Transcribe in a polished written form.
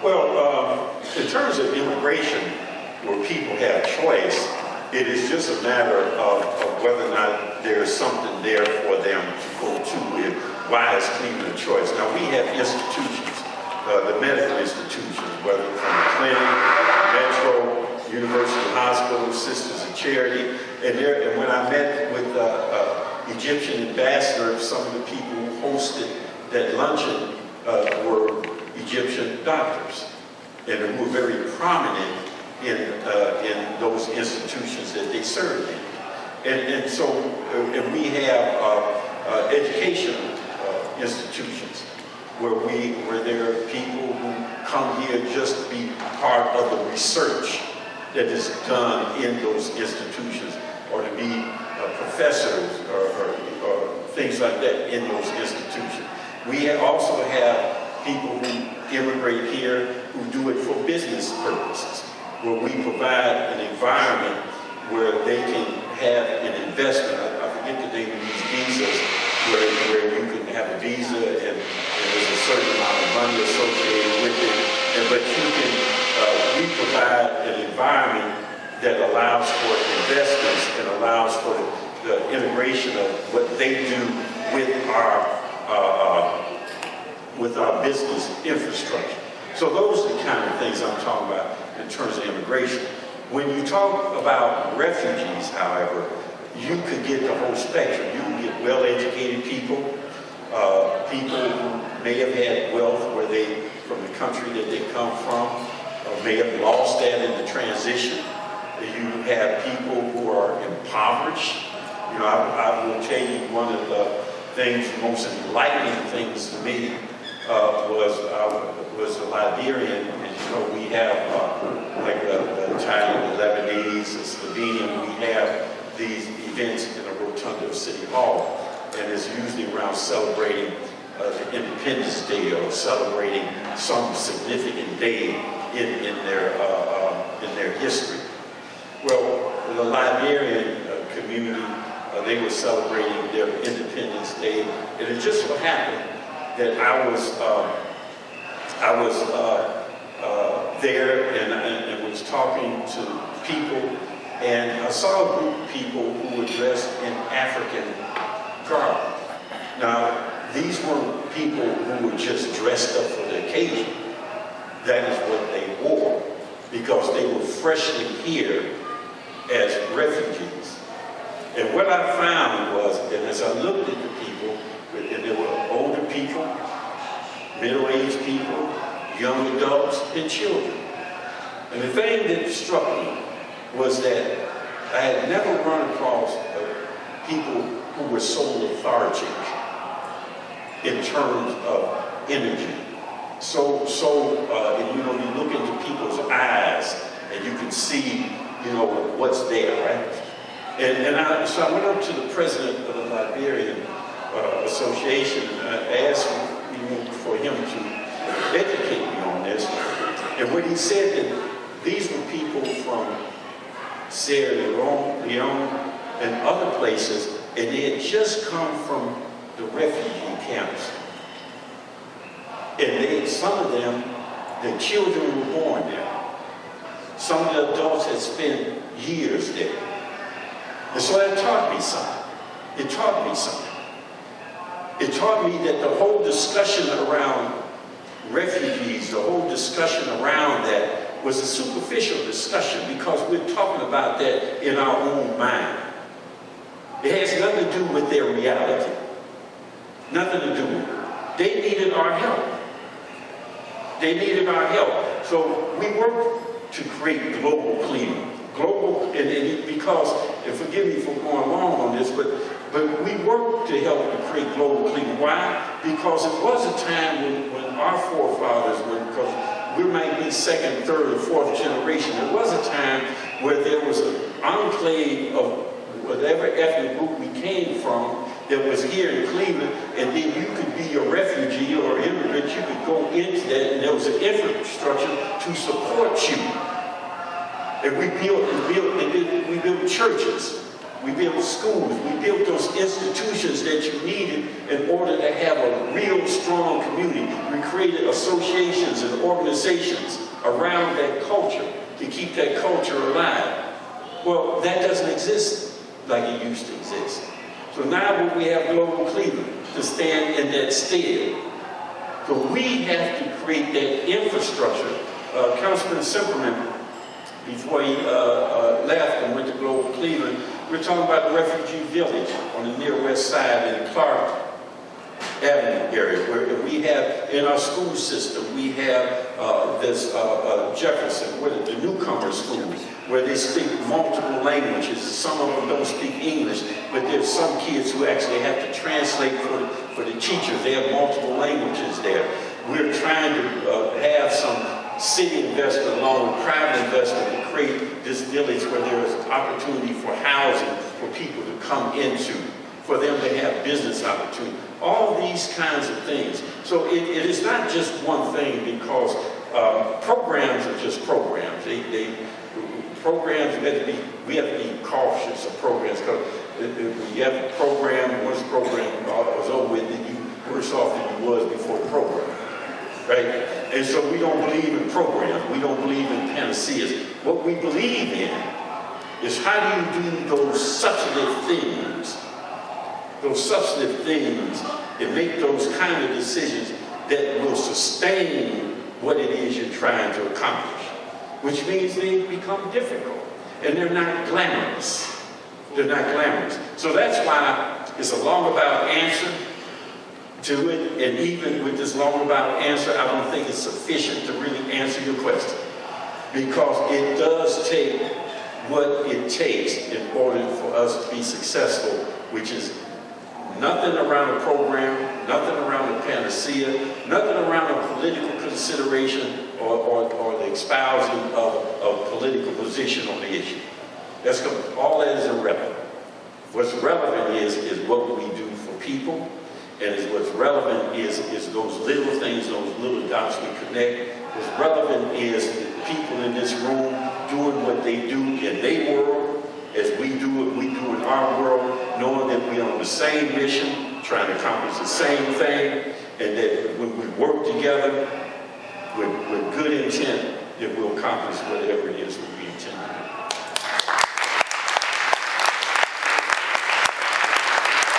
Well, in terms of immigration, where people have choice, it is just a matter of whether or not there is something there for them to go to. And why is Cleveland a choice? Now, we have institutions, the medical institutions, whether from the clinic, Metro, University Hospital, Sisters of Charity. And when I met with Egyptian ambassador, some of the people who hosted that luncheon were Egyptian doctors, and who were very prominent in those institutions that they served in. And so we have educational institutions where there are people who come here just to be part of the research that is done in those institutions, or to be professors or things like that in those institutions. We also have people who immigrate here who do it for business purposes, where we provide an environment where they can have an investment. I forget the name of these visas, where you can have a visa and there's a certain amount of money associated with it. But we provide an environment that allows for investments and allows for the integration of what they do with our business infrastructure. So those are the kind of things I'm talking about in terms of immigration. When you talk about refugees, however, you could get the whole spectrum. You can get well-educated people, people who may have had wealth from the country that they come from, or may have lost that in the transition. You have people who are impoverished. You know, I will tell you one of the things, most enlightening things to me was a Liberian. And you know, we have like the Italian, the Lebanese, the Slovenian. We have these events in the rotunda of City Hall, and it's usually around celebrating the Independence Day or celebrating some significant day in their history. Well, the Liberian community, they were celebrating their Independence Day, and it just so happened that I was there and was talking to people, and I saw a group of people who were dressed in African garb. Now, these weren't people who were just dressed up for the occasion. That is what they wore, because they were freshly here as refugees. And what I found was that as I looked at the people, and there were older people, middle-aged people, young adults, and children. And the thing that struck me was that I had never run across people who were so lethargic in terms of energy. So you know, you look into people's eyes and you can see, you know, what's there, right? So I went up to the president of the Liberian Association, and I asked him, for him to educate me on this. And when he said that these were people from Sierra Leone and other places, and they had just come from the refugee camps. And some of them, their children were born there. Some of the adults had spent years there. And so that taught me something. It taught me something. It taught me that the whole discussion around refugees, the whole discussion around that was a superficial discussion, because we're talking about that in our own mind. It has nothing to do with their reality. Nothing to do with it. They needed our help. They needed our help. So we worked to create global Cleveland. Because, and forgive me for going long on this, but we worked to help to create global Cleveland. Why? Because it was a time when our forefathers were, because we might be second, third, or fourth generation, there was a time where there was an enclave of whatever ethnic group we came from that was here in Cleveland, and then you could be a refugee or immigrant, you could go into that, and there was an infrastructure to support you. And we built churches. We built schools. We built those institutions that you needed in order to have a real strong community. We created associations and organizations around that culture to keep that culture alive. Well, that doesn't exist like it used to exist. So now we have Global Cleveland to stand in that stead. So we have to create that infrastructure. Councilman Simperman, before he left and went to Global Cleveland, we're talking about the refugee village on the near west side in Clark Avenue area, where we have in our school system, we have this Jefferson, the newcomer schools, where they speak multiple languages. Some of them don't speak English, but there's some kids who actually have to translate for the teachers. They have multiple languages there. We're trying to have some city investment along with private investment to create this village where there is opportunity for housing for people to come into, for them to have business opportunity. All these kinds of things. So it is not just one thing, because programs are just programs. Programs, we have to be cautious of programs, because when you have a program, once the program was over with, then you worse off than you was before the program. Right? And so we don't believe in programs. We don't believe in panaceas. What we believe in is, how do you do those substantive things and make those kind of decisions that will sustain what it is you're trying to accomplish, which means they become difficult and they're not glamorous. They're not glamorous. So that's why it's a long about answer to it, and even with this long about answer, I don't think it's sufficient to really answer your question, because it does take what it takes in order for us to be successful, which is nothing around a program, nothing around a panacea, nothing around a political consideration or the espousing of political position on the issue. All that is irrelevant. What's relevant is what we do for people. And what's relevant is those little things, those little dots we connect. What's relevant is people in this room doing what they do in their world as we do what we do in our world, knowing that we're on the same mission, trying to accomplish the same thing, and that when we work together with good intent, that we'll accomplish whatever it is that we intend to do.